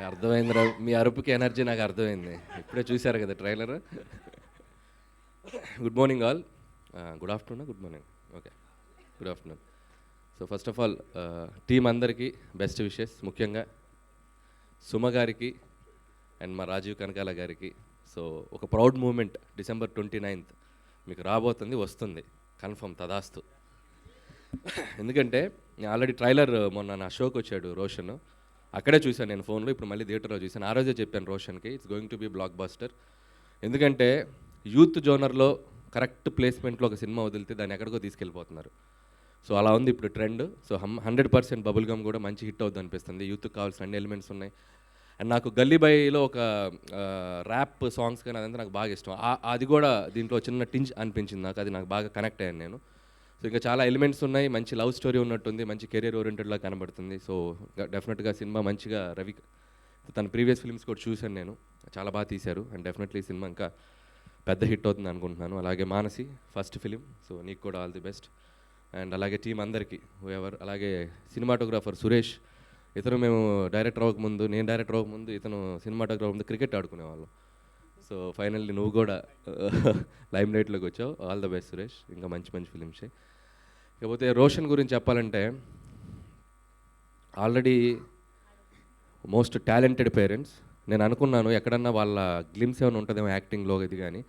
అర్థమైందిరా, మీ అరుపుకి energy నాకు అర్థమైంది. ఇప్పుడే చూశారు కదా trailer. Good morning all. Good afternoon, good morning. Okay, good afternoon. So first of all team అందరికీ బెస్ట్ విషెస్, ముఖ్యంగా సుమ గారికి అండ్ మా రాజీవ్ కనకాల గారికి. సో ఒక ప్రౌడ్ మూమెంట్ December 29th మీకు రాబోతుంది, వస్తుంది కన్ఫర్మ్, తదాస్తు. ఎందుకంటే నేను ఆల్రెడీ ట్రైలర్ మొన్న నా షోకి వచ్చాడు రోషన్, అక్కడే చూశాను నేను ఫోన్లో, ఇప్పుడు మళ్ళీ థియేటర్లో చూశాను. ఆ రోజే చెప్పాను రోషన్కి, it's going to be blockbuster. ఎందుకంటే యూత్ జోనర్లో కరెక్ట్ ప్లేస్మెంట్లో ఒక సినిమా వదిలితే దాన్ని ఎక్కడికో తీసుకెళ్ళిపోతున్నారు. సో అలా ఉంది ఇప్పుడు ట్రెండ్. సో 100% బబుల్ గమ్ కూడా మంచి హిట్ అవుతుంది అనిపిస్తుంది. యూత్కి కావాల్సిన అన్ని ఎలిమెంట్స్ ఉన్నాయి. అండ్ నాకు గల్లీ బాయ్లో ఒక ర్యాప్ సాంగ్స్ కానీ అదంతా నాకు బాగా ఇష్టం. అది కూడా దీంట్లో చిన్న టింజ్ అనిపించింది నాకు, అది నాకు బాగా కనెక్ట్ అయ్యాను నేను. సో ఇంకా చాలా ఎలిమెంట్స్ ఉన్నాయి, మంచి లవ్ స్టోరీ ఉన్నట్టుంది, మంచి కెరీర్ ఓరియంటెడ్లా కనబడుతుంది. సో డెఫినెట్గా సినిమా మంచిగా రవి తన ప్రీవియస్ ఫిల్మ్స్ కూడా చూశాను నేను, చాలా బాగా తీశారు. అండ్ డెఫినెట్లీ సినిమా ఇంకా పెద్ద హిట్ అవుతుంది అనుకుంటున్నాను. అలాగే మానసి ఫస్ట్ ఫిలిం, సో నీకు కూడా ఆల్ ది బెస్ట్. అండ్ అలాగే టీం అందరికీ ఎవరు, అలాగే సినిమాటోగ్రాఫర్ సురేష్, ఇతను మేము డైరెక్టర్ అవ్వకముందు, నేను డైరెక్టర్ అవ్వకముందు ఇతను సినిమాటోగ్రాఫర్ ముందు క్రికెట్ ఆడుకునేవాళ్ళం. సో ఫైనల్లీ నువ్వు కూడా లైమ్ లైట్లోకి వచ్చావు. ఆల్ ద బెస్ట్ సురేష్, ఇంకా మంచి మంచి ఫిలిమ్స్. ఇకపోతే రోషన్ గురించి చెప్పాలంటే, ఆల్రెడీ మోస్ట్ టాలెంటెడ్ పేరెంట్స్. నేను అనుకున్నాను ఎక్కడన్నా వాళ్ళ గ్లిమ్స్ ఏమైనా ఉంటుందేమో యాక్టింగ్లో, ఇది కానీ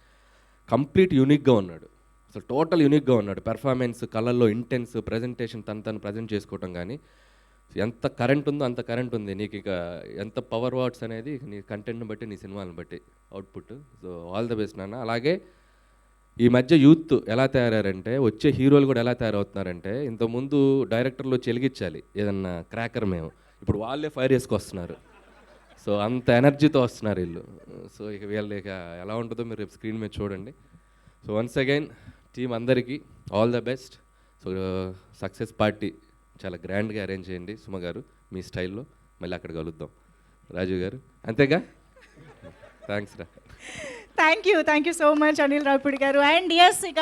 కంప్లీట్ యూనిక్గా ఉన్నాడు. అసలు టోటల్ యూనిక్గా ఉన్నాడు. పెర్ఫార్మెన్స్, కళల్లో ఇంటెన్స్, ప్రజెంటేషన్, తను ప్రజెంట్ చేసుకోవటం కానీ ఎంత కరెంట్ ఉందో అంత కరెంట్ ఉంది. నీకు ఇక ఎంత పవర్ వాట్స్ అనేది నీ కంటెంట్ని బట్టి, నీ సినిమాలను బట్టి output. So all the best నాన్న. అలాగే ఈ మధ్య యూత్ ఎలా తయారారంటే, వచ్చే హీరోలు కూడా ఎలా తయారవుతున్నారంటే, ఇంతకుముందు డైరెక్టర్లు చెలిగించాలి ఏదన్నా క్రాకర్, మేము ఇప్పుడు వాళ్ళే ఫైర్ చేసుకొస్తున్నారు. సో అంత ఎనర్జీతో వస్తున్నారు వీళ్ళు. సో ఇక వీళ్ళు ఇక ఎలా ఉంటుందో మీరు రేపు స్క్రీన్ మీద చూడండి. సో వన్స్ అగైన్ టీం అందరికీ all the best. So success party చాలా గ్రాండ్గా అరేంజ్ చేయండి సుమ గారు, మీ స్టైల్లో. మళ్ళీ అక్కడ కలుద్దాం రాజు గారు, అంతేగా? థ్యాంక్స్ రా. Thank you so much Anil Ravipudi గారు. అండ్ ఎస్, ఇక